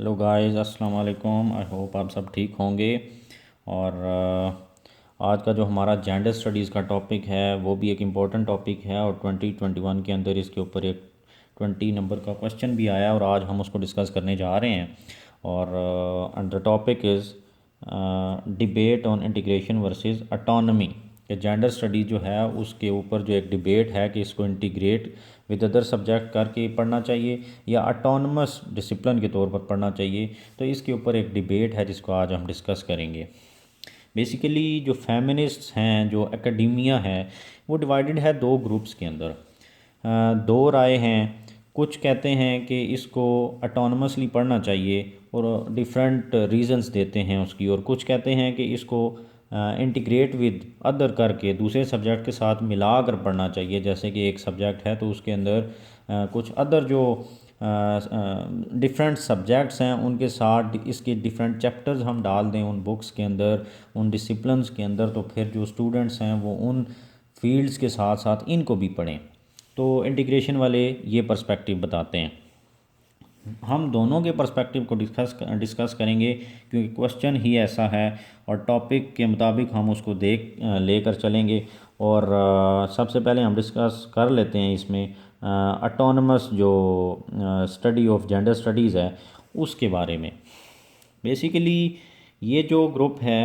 Hello guys, अस्सलाम वालेकुम। I hope आप सब ठीक होंगे। और आज का जो हमारा जेंडर स्टडीज़ का टॉपिक है वो भी एक इम्पोर्टेंट टॉपिक है और 2021 के अंदर इसके ऊपर एक 20 नंबर का क्वेश्चन भी आया और आज हम उसको डिस्कस करने जा रहे हैं। और the topic is debate on integration versus autonomy. कि जेंडर स्टडी जो है उसके ऊपर जो एक डिबेट है कि इसको इंटीग्रेट विद अदर सब्जेक्ट करके पढ़ना चाहिए या ऑटोनमस डिसिप्लिन के तौर पर पढ़ना चाहिए। तो इसके ऊपर एक डिबेट है जिसको आज हम डिस्कस करेंगे। बेसिकली जो फेमिनिस्ट्स हैं, जो एकेडेमिया है, वो डिवाइडेड है दो ग्रुप्स के अंदर। दो राय हैं। कुछ कहते हैं कि इसको ऑटोनमसली पढ़ना चाहिए और डिफरेंट रीजंस देते हैं उसकी, और कुछ कहते हैं कि इसको इंटीग्रेट विद अदर करके दूसरे सब्जेक्ट के साथ मिला कर पढ़ना चाहिए। जैसे कि एक सब्जेक्ट है तो उसके अंदर कुछ अदर जो डिफरेंट सब्जेक्ट्स हैं उनके साथ इसके डिफरेंट चैप्टर्स हम डाल दें उन बुक्स के अंदर, उन डिसिप्लिन्स के अंदर, तो फिर जो स्टूडेंट्स हैं वो उन फील्ड्स के साथ साथ इनको भी पढ़ें। तो इंटीग्रेशन वाले ये पर्सपेक्टिव बताते हैं। हम दोनों के पर्सपेक्टिव को डिस्कस करेंगे क्योंकि क्वेश्चन ही ऐसा है और टॉपिक के मुताबिक हम उसको लेकर चलेंगे। और सबसे पहले हम डिस्कस कर लेते हैं इसमें ऑटोनमस जो स्टडी ऑफ जेंडर स्टडीज़ है उसके बारे में। बेसिकली ये जो ग्रुप है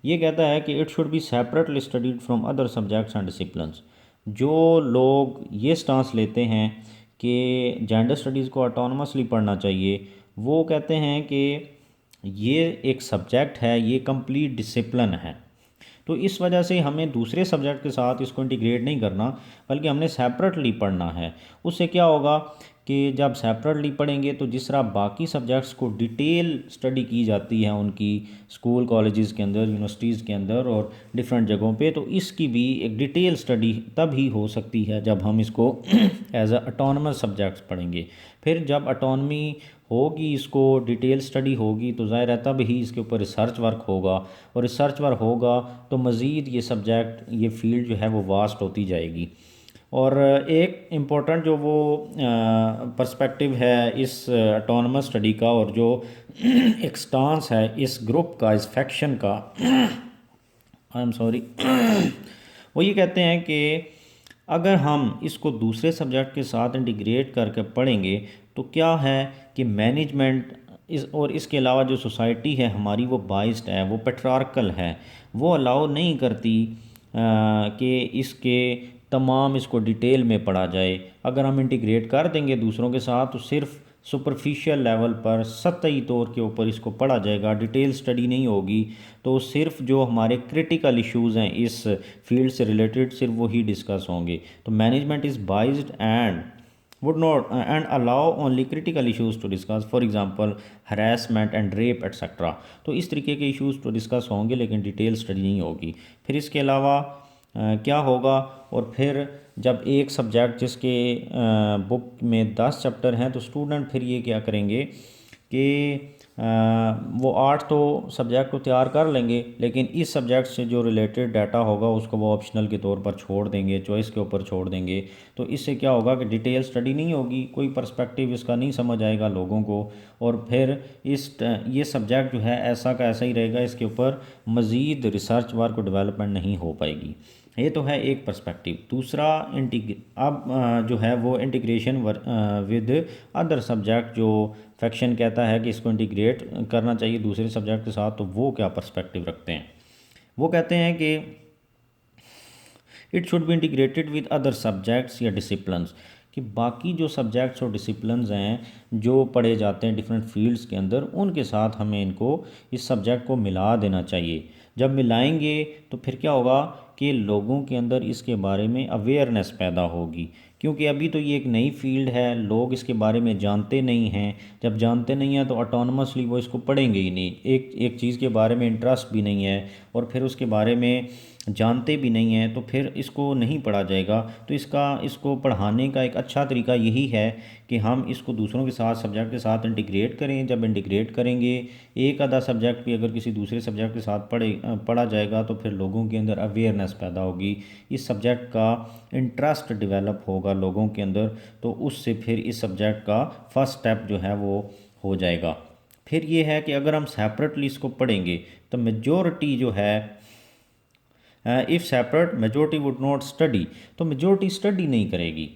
ये कहता है कि it should be separately studied from other subjects and disciplines. जो लोग ये स्टांस लेते हैं कि जेंडर स्टडीज़ को ऑटोनमसली पढ़ना चाहिए, वो कहते हैं कि ये एक सब्जेक्ट है, ये कंप्लीट डिसिप्लिन है। तो इस वजह से हमें दूसरे सब्जेक्ट के साथ इसको इंटीग्रेट नहीं करना, बल्कि हमने सेपरेटली पढ़ना है। उससे क्या होगा कि जब सेपरेटली पढ़ेंगे तो जिस तरह बाकी सब्जेक्ट्स को डिटेल स्टडी की जाती है उनकी स्कूल कॉलेजेस के अंदर, यूनिवर्सिटीज़ के अंदर और डिफरेंट जगहों पे, तो इसकी भी एक डिटेल स्टडी तब ही हो सकती है जब हम इसको एज अ ऑटोनमस सब्जेक्ट्स पढ़ेंगे। फिर जब ऑटोनमी होगी, इसको डिटेल स्टडी होगी, तो ज़ाहिर है तब ही इसके ऊपर रिसर्च वर्क होगा, और रिसर्च वर्क होगा तो मज़ीद ये सब्जेक्ट, ये फील्ड जो है वो वास्ट होती जाएगी। और एक इम्पोर्टेंट जो वो पर्सपेक्टिव है इस ऑटोनमस स्टडी का, और जो एक स्टांस है इस ग्रुप का, इस फैक्शन का, आई एम सॉरी, वो ये कहते हैं कि अगर हम इसको दूसरे सब्जेक्ट के साथ इंटीग्रेट करके पढ़ेंगे तो क्या है कि मैनेजमेंट और इसके अलावा जो सोसाइटी है हमारी वो बाइस्ड है, वो पेट्रार्कल है, वो अलाउ नहीं करती कि इसके तमाम इसको डिटेल में पढ़ा जाए। अगर हम इंटीग्रेट कर देंगे दूसरों के साथ तो सिर्फ सुपरफिशियल लेवल पर, सतही तौर के ऊपर इसको पढ़ा जाएगा, डिटेल स्टडी नहीं होगी। तो सिर्फ जो हमारे क्रिटिकल इश्यूज़ हैं इस फील्ड से रिलेटेड सिर्फ वही डिस्कस होंगे। तो management is biased and would not and allow only critical issues to discuss, for example harassment and rape etc। तो इस तरीके के इश्यूज़ तो डिस्कस होंगे लेकिन डिटेल स्टडी नहीं होगी। फिर इसके अलावा क्या होगा, और फिर जब एक सब्जेक्ट जिसके बुक में 10 चैप्टर हैं तो स्टूडेंट फिर ये क्या करेंगे कि वो 8 तो सब्जेक्ट को तैयार कर लेंगे लेकिन इस सब्जेक्ट से जो रिलेटेड डाटा होगा उसको वो ऑप्शनल के तौर पर छोड़ देंगे, चॉइस के ऊपर छोड़ देंगे। तो इससे क्या होगा कि डिटेल स्टडी नहीं होगी, कोई पर्सपेक्टिव इसका नहीं समझ आएगा लोगों को, और फिर ये सब्जेक्ट जो है ऐसा का ऐसा ही रहेगा, इसके ऊपर मज़ीद रिसर्च वर्क और डेवलपमेंट नहीं हो पाएगी। ये तो है एक पर्सपेक्टिव। दूसरा जो है वो इंटीग्रेशन विद अदर सब्जेक्ट, जो फैक्शन कहता है कि इसको इंटीग्रेट करना चाहिए दूसरे सब्जेक्ट के साथ, तो वो क्या पर्सपेक्टिव रखते हैं। वो कहते हैं कि it should be integrated with other subjects या डिसिप्लिन्स, कि बाकी जो सब्जेक्ट्स और डिसिप्लिन्स हैं जो पढ़े जाते हैं डिफरेंट फील्ड्स के अंदर, उनके साथ हमें इनको, इस सब्जेक्ट को मिला देना चाहिए। जब मिलाएंगे तो फिर क्या होगा कि लोगों के अंदर इसके बारे में अवेयरनेस पैदा होगी, क्योंकि अभी तो ये एक नई फील्ड है, लोग इसके बारे में जानते नहीं हैं। जब जानते नहीं हैं तो ऑटोनमसली वो इसको पढ़ेंगे ही नहीं, एक एक चीज़ के बारे में इंटरेस्ट भी नहीं है और फिर उसके बारे में जानते भी नहीं हैं तो फिर इसको नहीं पढ़ा जाएगा। तो इसको पढ़ाने का एक अच्छा तरीका यही है कि हम इसको दूसरों के साथ, सब्जेक्ट के साथ इंटीग्रेट करें। जब इंटीग्रेट करेंगे, एक आधा सब्जेक्ट भी अगर किसी दूसरे सब्जेक्ट के साथ पढ़ा जाएगा तो फिर लोगों के अंदर अवेयरनेस पैदा होगी, इस सब्जेक्ट का इंटरेस्ट डेवलप होगा लोगों के अंदर, तो उससे फिर इस सब्जेक्ट का फर्स्ट स्टेप जो है वो हो जाएगा। फिर ये है कि अगर हम सेपरेटली इसको पढ़ेंगे तो मेजॉरिटी जो है, if separate majority would not study, तो मेजॉरिटी स्टडी नहीं करेगी।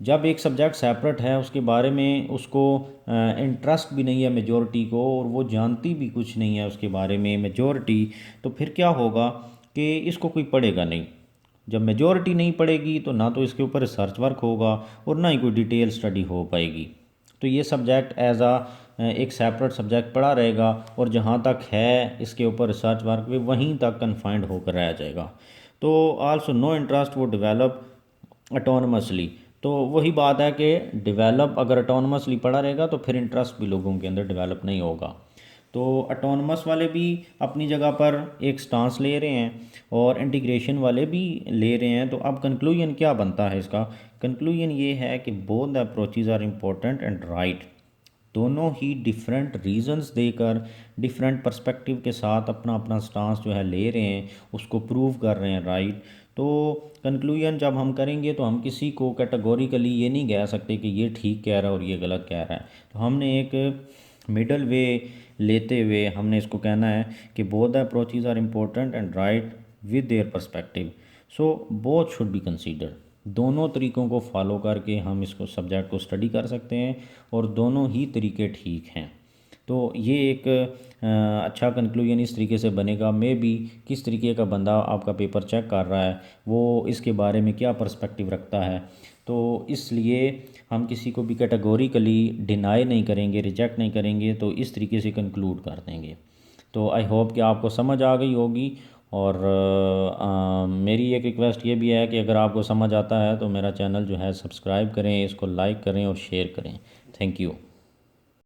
जब एक सब्जेक्ट सेपरेट है उसके बारे में उसको इंटरेस्ट भी नहीं है मेजॉरिटी को, और वो जानती भी कुछ नहीं है उसके बारे में मेजॉरिटी, तो फिर क्या होगा कि इसको कोई पढ़ेगा नहीं। जब मेजॉरिटी नहीं पढ़ेगी तो ना तो इसके ऊपर रिसर्च वर्क होगा और ना ही कोई डिटेल स्टडी हो पाएगी। तो ये सब्जेक्ट एज आ एक सेपरेट सब्जेक्ट पढ़ा रहेगा, और जहाँ तक है इसके ऊपर रिसर्च वर्क भी वहीं तक कन्फाइंड होकर रह जाएगा। तो आल्सो नो इंटरेस्ट वो डेवलप ऑटोनमसली। तो वही बात है कि डेवलप अगर ऑटोनमसली पढ़ा रहेगा तो फिर इंटरेस्ट भी लोगों के अंदर डेवलप नहीं होगा। तो ऑटोनमस वाले भी अपनी जगह पर एक स्टांस ले रहे हैं और इंटीग्रेशन वाले भी ले रहे हैं। तो अब कंक्लूजन क्या बनता है इसका? कंक्लूजन ये है कि both the approaches are important and right. दोनों ही डिफरेंट रीजंस देकर डिफरेंट पर्सपेक्टिव के साथ अपना अपना स्टांस जो है ले रहे हैं, उसको प्रूव कर रहे हैं राइट। तो कंक्लूजन जब हम करेंगे तो हम किसी को कैटेगोरिकली ये नहीं कह सकते कि ये ठीक कह रहा है और ये गलत कह रहा है। तो हमने एक मिडल वे लेते हुए हमने इसको कहना है कि both the approaches are important and right with their perspective, so both should be considered. दोनों तरीक़ों को फॉलो करके हम इसको सब्जेक्ट को स्टडी कर सकते हैं और दोनों ही तरीके ठीक हैं। तो ये एक अच्छा कंक्लूजन इस तरीके से बनेगा। मे बी किस तरीके का बंदा आपका पेपर चेक कर रहा है, वो इसके बारे में क्या पर्सपेक्टिव रखता है। तो इसलिए हम किसी को भी कैटेगोरिकली डिनाई नहीं करेंगे, रिजेक्ट नहीं करेंगे, तो इस तरीके से कंक्लूड कर देंगे। तो आई होप कि आपको समझ आ गई होगी। और मेरी एक रिक्वेस्ट ये भी है कि अगर आपको समझ आता है तो मेरा चैनल जो है सब्सक्राइब करें, इसको लाइक करें और शेयर करें। Thank you.